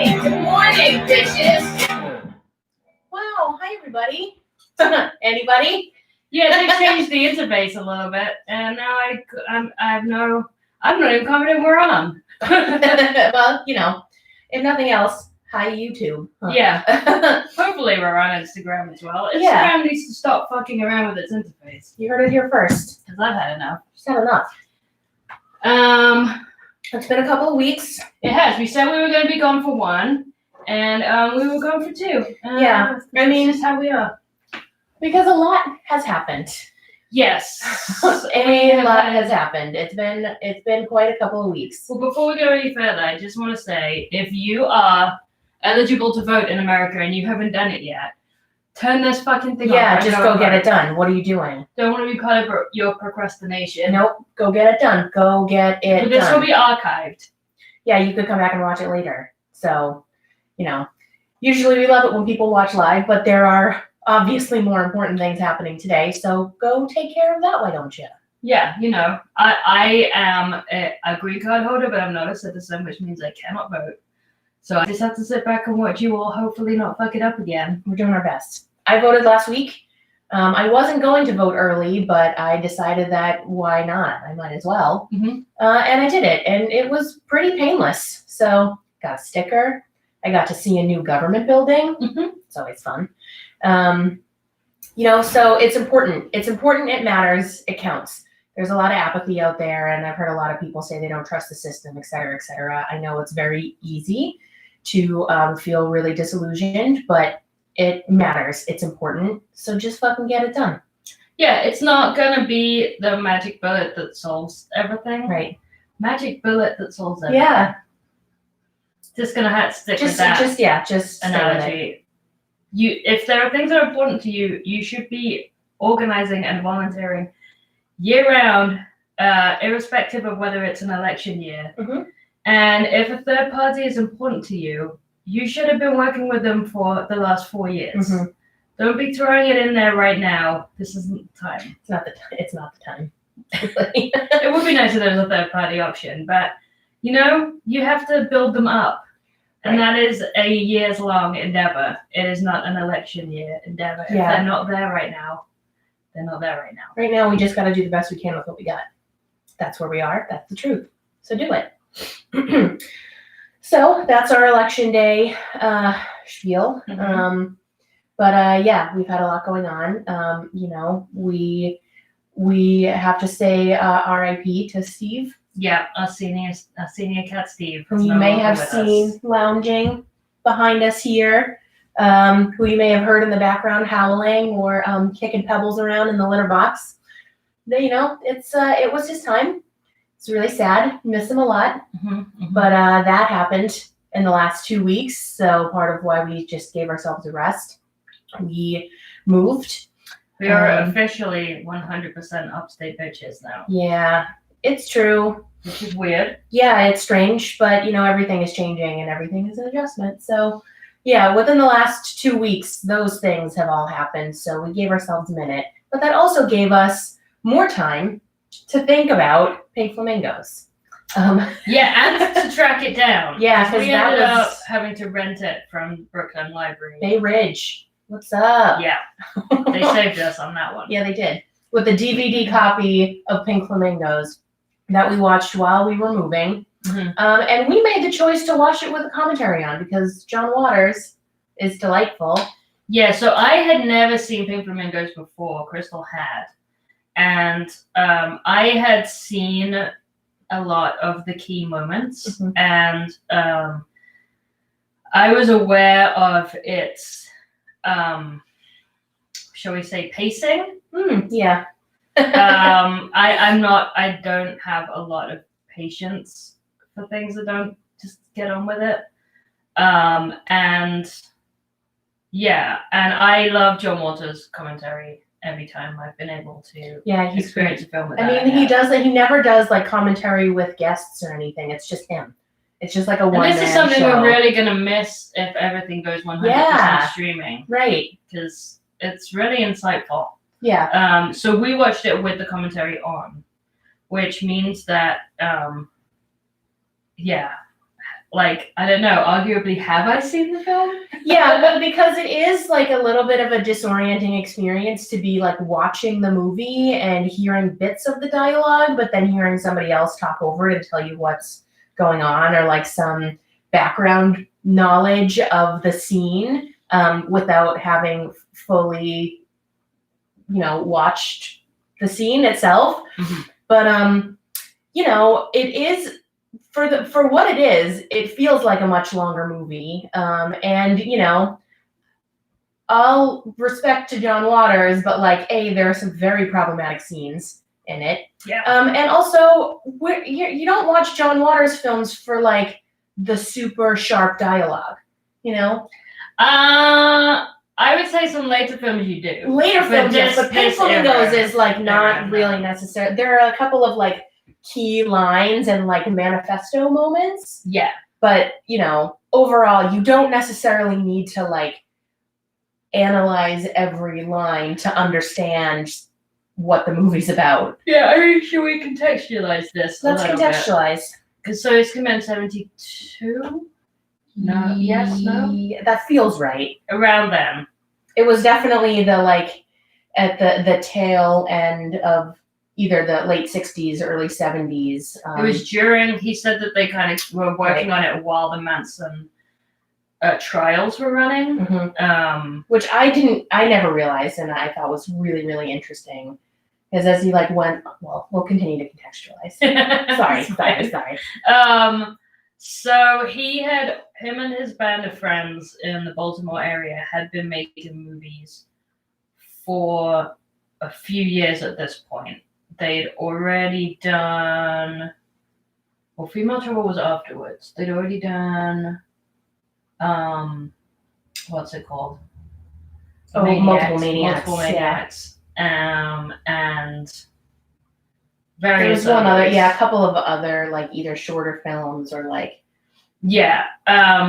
morning, bitches. Wow, hi everybody. Anybody? Yeah, they changed the interface a little bit, and now I'm not even confident we're on. Well, if nothing else, hi YouTube. Huh. Yeah. Hopefully we're on Instagram as well. Instagram needs to stop fucking around with its interface. You heard it here first. Because I've had enough. Just had enough. It's been a couple of weeks. It has. We said we were going to be gone for one, and we were gone for two. Yeah. I mean, this is how we are. Because a lot has happened. Yes. A lot has happened. It's been quite a couple of weeks. Well, before we go any further, I just want to say, if you are eligible to vote in America and you haven't done it yet, turn this fucking thing off. Yeah, just go get it done. What are you doing? Don't want to be part of your procrastination. Nope. Go get it done. Go get it done. This will be archived. Yeah, you could come back and watch it later. So, usually we love it when people watch live, but there are obviously more important things happening today. So go take care of that, why don't you? Yeah, I am a green card holder, but I'm not a citizen, which means I cannot vote. So I just have to sit back and watch you all hopefully not fuck it up again. We're doing our best. I voted last week. I wasn't going to vote early, but I decided that why not? I might as well. Mm-hmm. And I did it, and it was pretty painless. So got a sticker. I got to see a new government building. Mm-hmm. It's always fun. So it's important. It's important. It matters. It counts. There's a lot of apathy out there, and I've heard a lot of people say they don't trust the system, et cetera, et cetera. I know it's very easy to feel really disillusioned, but it matters. It's important. So just fucking get it done. Yeah, it's not going to be the magic bullet that solves everything. Right. Magic bullet that solves everything. Yeah. Just going to have to stick with that just analogy. If there are things that are important to you, you should be organizing and volunteering year-round, irrespective of whether it's an election year. Mm-hmm. And if a third party is important to you, you should have been working with them for the last 4 years. Mm-hmm. Don't be throwing it in there right now. This isn't the time. It's not the time. It would be nice if there was a third party option, but you have to build them up. And that is a years long endeavor. It is not an election year endeavor. If they're not there right now, they're not there right now. Right now, we just got to do the best we can with what we got. That's where we are. That's the truth. So do it. So that's our election day spiel. Mm-hmm. But we've had a lot going on. We have to say R.I.P. to Steve. Yeah, our senior cat Steve. Who you may have seen lounging behind us here. Who you may have heard in the background howling or kicking pebbles around in the litter box. It was his time. It's really sad. Miss him a lot. Mm-hmm, mm-hmm. But that happened in the last 2 weeks. So part of why we just gave ourselves a rest. We moved. We are officially 100% upstate bitches now. Yeah, it's true. Which is weird. Yeah, it's strange, but everything is changing and everything is an adjustment. So yeah, within the last 2 weeks, those things have all happened. So we gave ourselves a minute, but that also gave us more time to think about pink flamingos. Yeah, and to track it down. Yeah, because we ended up having to rent it from Brooklyn Library. Bay Ridge. What's up? Yeah, they saved us on that one. Yeah, they did. With a DVD copy of Pink Flamingos that we watched while we were moving. Mm-hmm. And we made the choice to watch it with a commentary on because John Waters is delightful. Yeah, so I had never seen Pink Flamingos before. Crystal had. And I had seen a lot of the key moments. Mm-hmm. And I was aware of its, shall we say, pacing? Yeah. I don't have a lot of patience for things that don't just get on with it. And I love John Waters' commentary every time I've been able to experience a film with that. He does that. He never does like commentary with guests or anything. It's just him. It's just like a one-man show. This is something we're really going to miss if everything goes 100% streaming. Right. Because it's really insightful. Yeah. So we watched it with the commentary on, which means that, like, I don't know, arguably, have I seen the film? Yeah, but because it is like a little bit of a disorienting experience to be like watching the movie and hearing bits of the dialogue, but then hearing somebody else talk over it and tell you what's going on, or like some background knowledge of the scene without having fully, watched the scene itself. Mm-hmm. But it is for what it is. It feels like a much longer movie, and all respect to John Waters, but like, there are some very problematic scenes in it. Yeah. And also, you don't watch John Waters films for like the super sharp dialogue, I would say some later films you do. Later films, yes, but Flamingos is like not really necessary. There are a couple of like key lines and like manifesto moments. Yeah. But, overall, you don't necessarily need to like analyze every line to understand what the movie's about. Yeah, I mean, should we contextualize this? Let's contextualize. Because so it's come out in 72? No. Yes, no? That feels right. Around then. It was definitely the like at the tail end of either the late 60s, early 70s. It was during, he said that they kind of were working on it while the Manson trials were running. Mm-hmm. Which I never realized, and I thought was really, really interesting. Because as he like went, well, we'll continue to contextualize. Sorry. So him and his band of friends in the Baltimore area had been making movies for a few years at this point. They'd already done, well, Female Trouble was afterwards. They'd already done, what's it called? Multiple Maniacs. And there was one other, a couple of other like either shorter films or like. Yeah.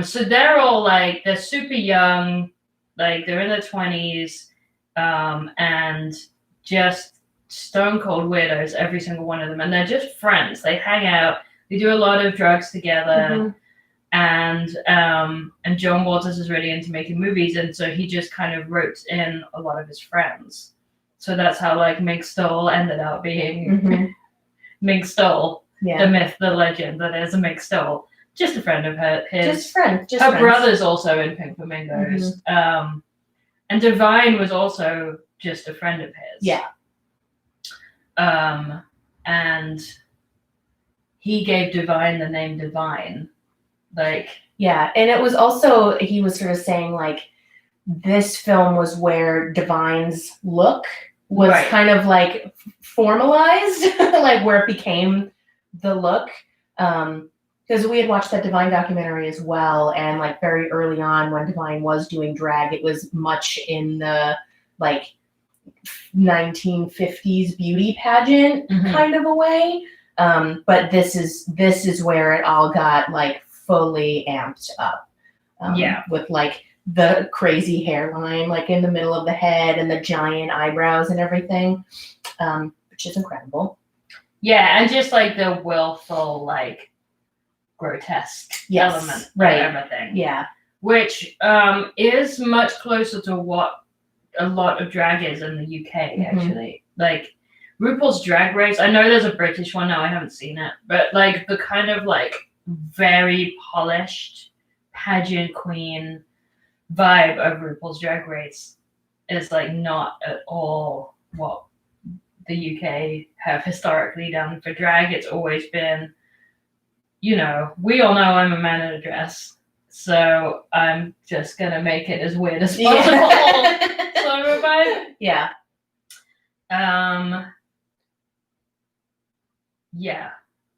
So they're all like, they're super young, like they're in their 20s, and just stone cold weirdos, every single one of them. And they're just friends. They hang out, they do a lot of drugs together. Mm-hmm. And John Waters is really into making movies. And so he just kind of roped in a lot of his friends. So that's how like Mig Stoll ended up being Mig Stoll, the myth, the legend that is a Mig Stoll. Just a friend of his. Her brother's also in Pink Flamingos. Mm-hmm. And Divine was also just a friend of his. Yeah. And he gave Divine the name Divine. Like. Yeah, and it was also, he was sort of saying like, this film was where Divine's look was kind of like formalized, like where it became the look. Because we had watched that Divine documentary as well, and like very early on when Divine was doing drag, it was much in the like 1950s beauty pageant kind of a way. But this is where it all got like fully amped up. With like the crazy hairline like in the middle of the head and the giant eyebrows and everything, which is incredible. Yeah, and just like the willful like grotesque element of everything. Yeah. Which is much closer to what a lot of drag is in the UK, actually. Like RuPaul's Drag Race, I know there's a British one now, I haven't seen it, but like the kind of like very polished pageant queen vibe of RuPaul's Drag Race is like not at all what the UK have historically done for drag. It's always been, we all know I'm a man in a dress, so I'm just gonna make it as weird as possible. Sort of vibe. Yeah. Yeah.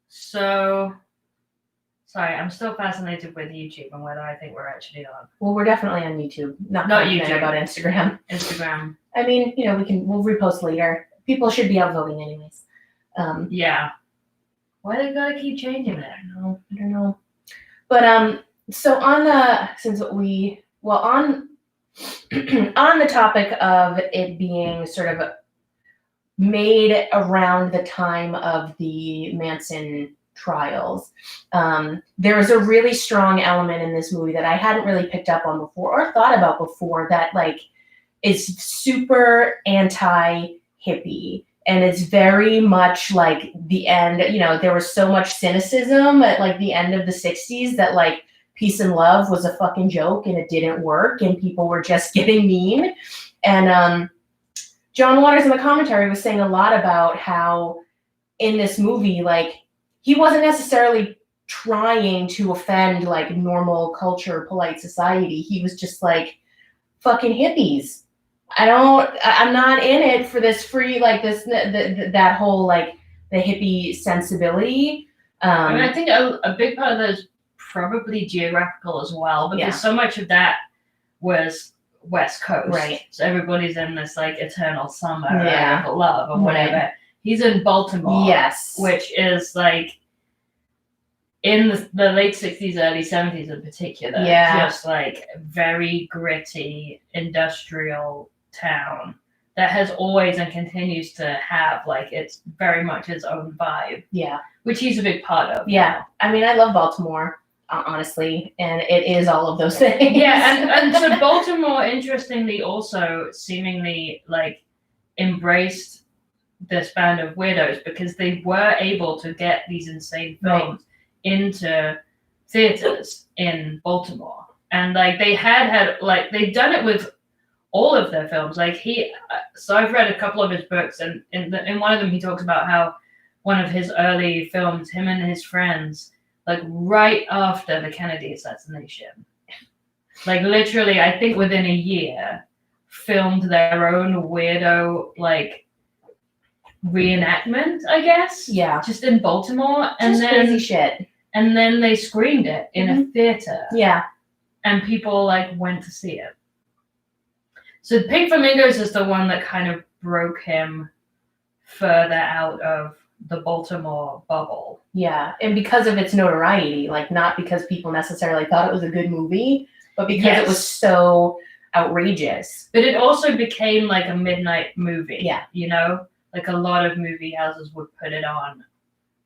So, sorry, I'm still fascinated with YouTube and whether I think we're actually on. Well, we're definitely on YouTube. Not YouTube. About Instagram. I mean, we'll repost later. People should be out voting anyways. Yeah. Why they gotta keep changing it? I don't know. But so on the on the topic of it being sort of made around the time of the Manson trials. There was a really strong element in this movie that I hadn't really picked up on before or thought about before that like is super anti-hippie. And it's very much like the end, you know, there was so much cynicism at like the end of the 60s that like peace and love was a fucking joke and it didn't work and people were just getting mean. And John Waters in the commentary was saying a lot about how in this movie, like he wasn't necessarily trying to offend like normal culture, polite society. He was just like, fucking hippies. I'm not in it for this free, like this, that whole, like the hippie sensibility. I mean, I think a big part of that is probably geographical as well, because so much of that was West Coast. Right. So everybody's in this like eternal summer of love or whatever. Right. He's in Baltimore. Yes. Which is like in the late 60s, early 70s in particular. Yeah. Just like very gritty industrial town that has always and continues to have like it's very much its own vibe. Yeah. Which he's a big part of. Yeah. I mean, I love Baltimore, honestly, and it is all of those things. Yeah, and so Baltimore, interestingly, also seemingly like embraced this band of weirdos because they were able to get these insane films into theaters in Baltimore, and like they had like they'd done it with all of their films. Like so I've read a couple of his books, and in one of them he talks about how one of his early films, him and his friends, like right after the Kennedy assassination, like literally I think within a year, filmed their own weirdo like reenactment, I guess. Yeah. Just in Baltimore. And then crazy shit. And then they screened it in a theater. Yeah. And people like went to see it. So Pink Flamingos is the one that kind of broke him further out of the Baltimore bubble. Yeah. And because of its notoriety, like not because people necessarily thought it was a good movie, but because it was so outrageous. But it also became like a midnight movie. Yeah. You know? Like a lot of movie houses would put it on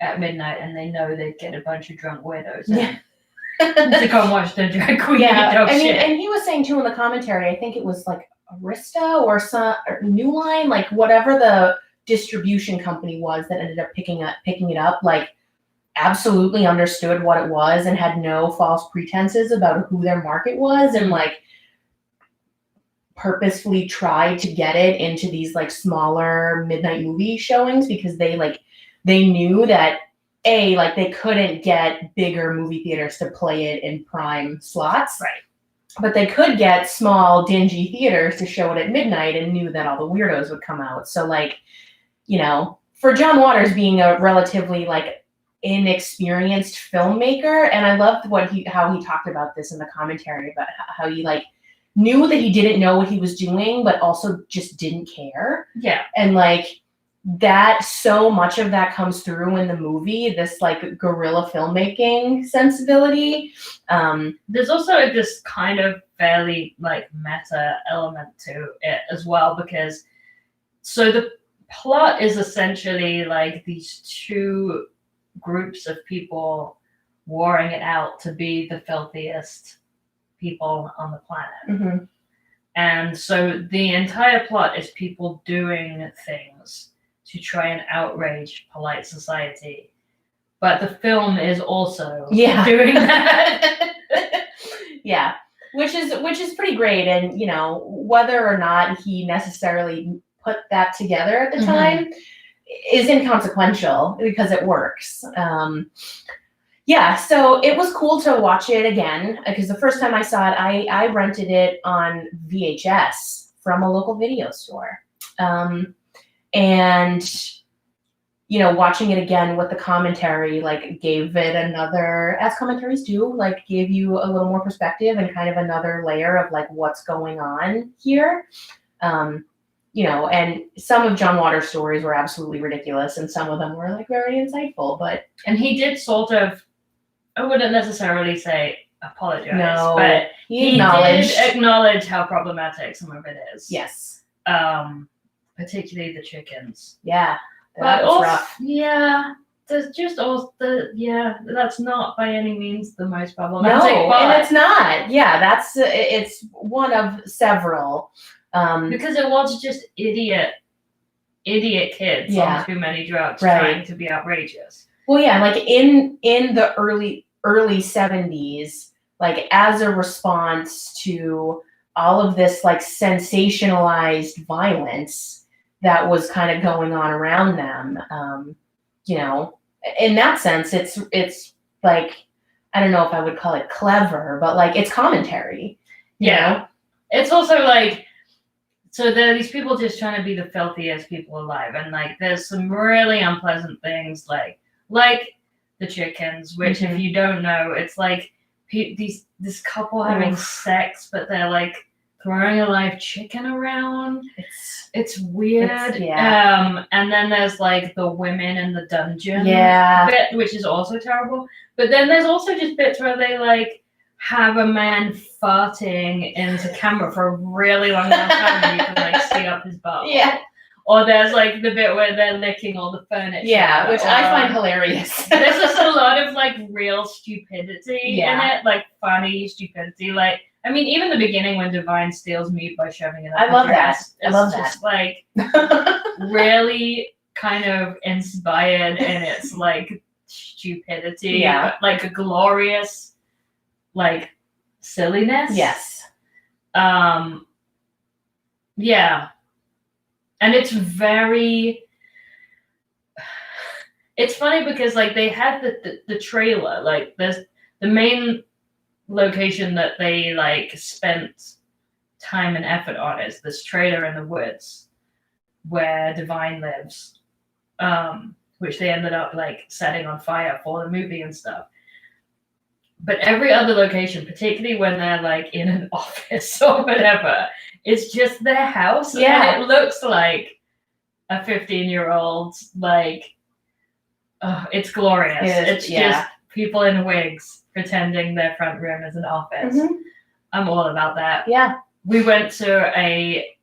at midnight and they know they'd get a bunch of drunk weirdos to come watch the drag queen. Yeah. I mean, and he was saying too in the commentary, I think it was like Arista or New Line, like whatever the distribution company was that ended up picking it up, like absolutely understood what it was and had no false pretenses about who their market was and like purposefully tried to get it into these like smaller midnight movie showings because they knew that like they couldn't get bigger movie theaters to play it in prime slots. Right. But they could get small, dingy theaters to show it at midnight and knew that all the weirdos would come out. So like, you know, for John Waters being a relatively like inexperienced filmmaker, and I loved how he talked about this in the commentary about how he like knew that he didn't know what he was doing, but also just didn't care. Yeah. And like that, so much of that comes through in the movie, this like guerrilla filmmaking sensibility. There's also this kind of fairly like meta element to it as well, because so the plot is essentially like these two groups of people warring it out to be the filthiest people on the planet. Mm-hmm. And so the entire plot is people doing things to try and outrage polite society. But the film is also doing that. Yeah. Which is pretty great. And, you know, whether or not he necessarily put that together at the time is inconsequential because it works. Yeah, so it was cool to watch it again because the first time I saw it, I rented it on VHS from a local video store. And, you know, watching it again with the commentary, like gave it another, as commentaries do, like gave you a little more perspective and kind of another layer of like what's going on here. You know, and some of John Waters' stories were absolutely ridiculous and some of them were like very insightful, and he did sort of, I wouldn't necessarily say apologize, no, but he did acknowledge how problematic some of it is. Yes. Particularly the chickens. Yeah. That was rough. Yeah. there's just all that's not by any means the most No, problematic, but and it's not. Yeah, that's it's one of several. because it was just idiot kids Yeah. on too many drugs Right. trying to be outrageous. Well, yeah, like in the early 70s, like as a response to all of this like sensationalized violence that was kind of going on around them, you know, in that sense, it's like, I don't know if I would call it clever, but like it's commentary. You know? It's also like, so there are these people just trying to be the filthiest people alive, and like there's some really unpleasant things like the chickens, which if you don't know, it's like this couple having sex, but they're like throwing a live chicken around. It's weird. And then there's like the women in the dungeon bit, which is also terrible. But then there's also just bits where they like have a man farting into camera for a really long time and you can like see up his butt. Yeah. Or there's like the bit where they're licking all the furniture. Yeah, which I find hilarious. There's just a lot of like real stupidity in it, like funny stupidity. Like, I mean, even the beginning when Divine steals meat by shoving it up I love her that. dress, I love just like really kind of inspired in its like stupidity, but like a glorious like silliness. Yes. Yeah. And it's funny because like they had the trailer, like there's the main location that they like spent time and effort on is this trailer in the woods where Divine lives, which they ended up like setting on fire for the movie and stuff. But every other location, particularly when they're like in an office or whatever, it's just their house. Yeah. And it looks like a 15-year-old, like, it's glorious. It's just people in wigs pretending their front room is an office. I'm all about that. Yeah. We went to a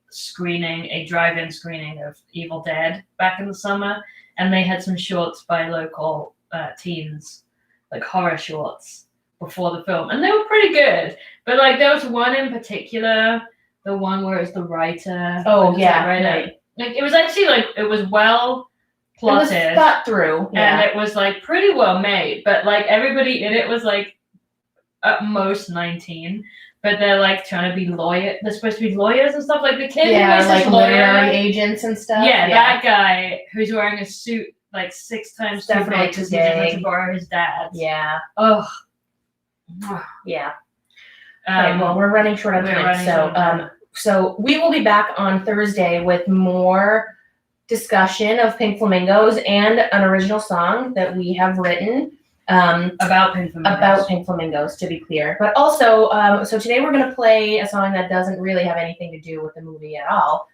drive-in screening of Evil Dead back in the summer, and they had some shorts by local teens, like horror shorts, before the film, and they were pretty good. But like there was one in particular, the one where it's the writer. Oh yeah, right. Like it was actually like it was well plotted, it was thought through, and it was like pretty well made. But like everybody in it was like at most 19, but they're like trying to be lawyers. They're supposed to be lawyers and stuff. Like the kid who was like lawyer, literary agents and stuff. Yeah, that guy who's wearing a suit like 6 times too big because he doesn't to borrow his dad's. Yeah. Oh. Yeah. Right, well, we're running short on time, so we will be back on Thursday with more discussion of Pink Flamingos and an original song that we have written about Pink Flamingos. About Pink Flamingos, to be clear. But also, so today we're going to play a song that doesn't really have anything to do with the movie at all.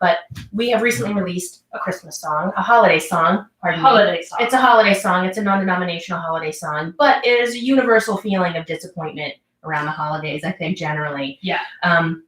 But we have recently released a Christmas song, a holiday song. Holiday song. It's a holiday song. It's a non-denominational holiday song, but it is a universal feeling of disappointment around the holidays, I think, generally. Yeah. So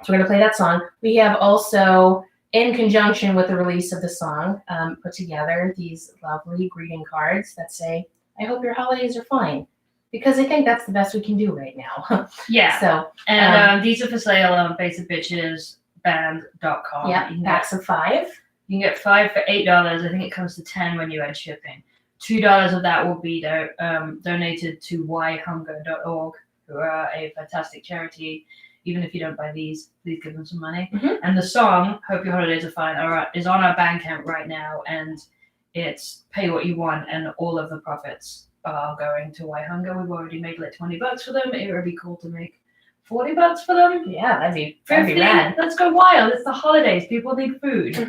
we're going to play that song. We have also, in conjunction with the release of the song, put together these lovely greeting cards that say, I hope your holidays are fine. Because I think that's the best we can do right now. Yeah. So, and these are for sale on basicbitchesband.com. Yeah, packs of 5. You can get 5 for $8. I think it comes to 10 when you add shipping. $2 of that will be donated to yhunger.org, who are a fantastic charity. Even if you don't buy these, please give them some money. And the song, Hope Your Holidays Are Fine, is on our Bandcamp right now, and it's pay what you want, and all of the profits are going to Why Hunger. We've already made like $20 for them. It would be cool to make $40 for them. Yeah, that'd be 50. rad. Let's go wild. It's the holidays. People need food. So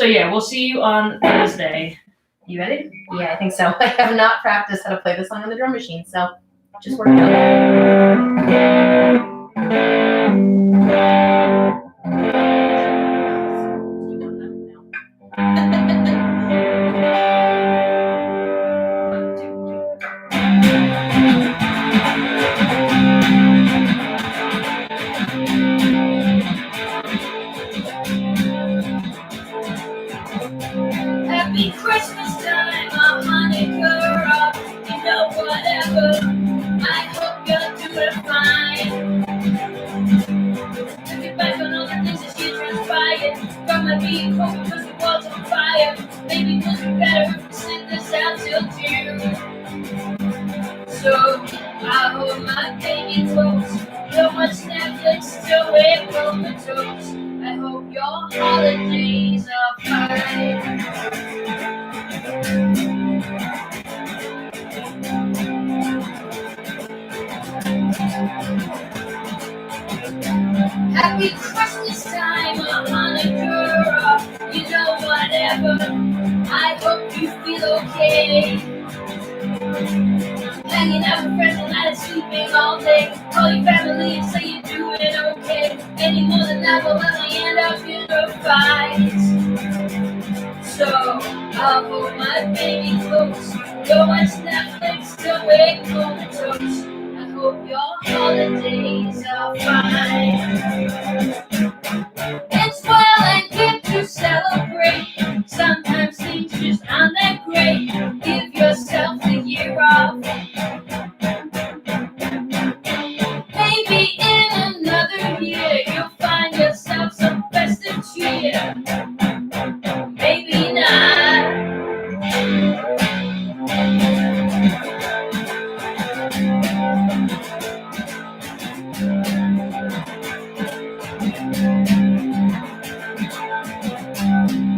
yeah, we'll see you on Thursday. You ready? Yeah, I think so. I have not practiced how to play this song on the drum machine, so just working on it. Happy Christmas. happy, hoping because the world's on fire. Maybe it would be better if we sit this out till June. So I hold my baby close. Don't watch Netflix till we're comatose. I hope your holidays are fine. Happy Christmas time or Hanukkah, you know whatever. I hope you feel okay. Hanging out with friends all night and sleeping all day. Call your family and say you're doing okay. Any more than that will let me end up in a fight. So I'll hold my baby close. Go watch Netflix till we're comatose. I hope your holidays are fine. It's well and good to celebrate. Sometimes things just aren't that great. Give yourself a year off. Maybe in another year you'll find yourself some festive cheer. Maybe not.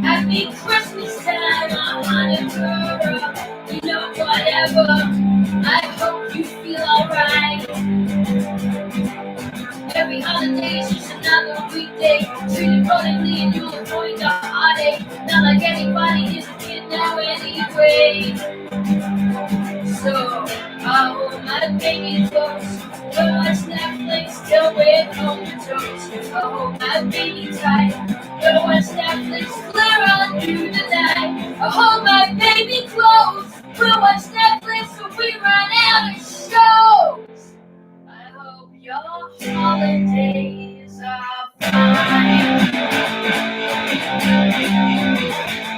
Happy Christmas time or Hanukkah, you know whatever. I hope you feel alright. Every holiday is just another weekday. Treat accordingly and you'll avoid the heartache. Not like anybody is a kid now anyway. So I'll hold my baby close. Go watch Netflix till we're comatose. I'll hold my baby tight. Go watch Netflix clear on through the night. I'll hold my baby close. We'll watch Netflix till we run out of shows. I hope your holidays are fine.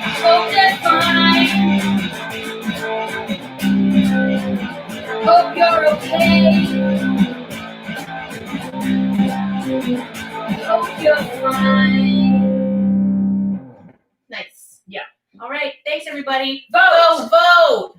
I hope they're fine. I hope you're okay. I hope you're fine. Nice. Yeah. All right. Thanks, everybody. Vote! Vote!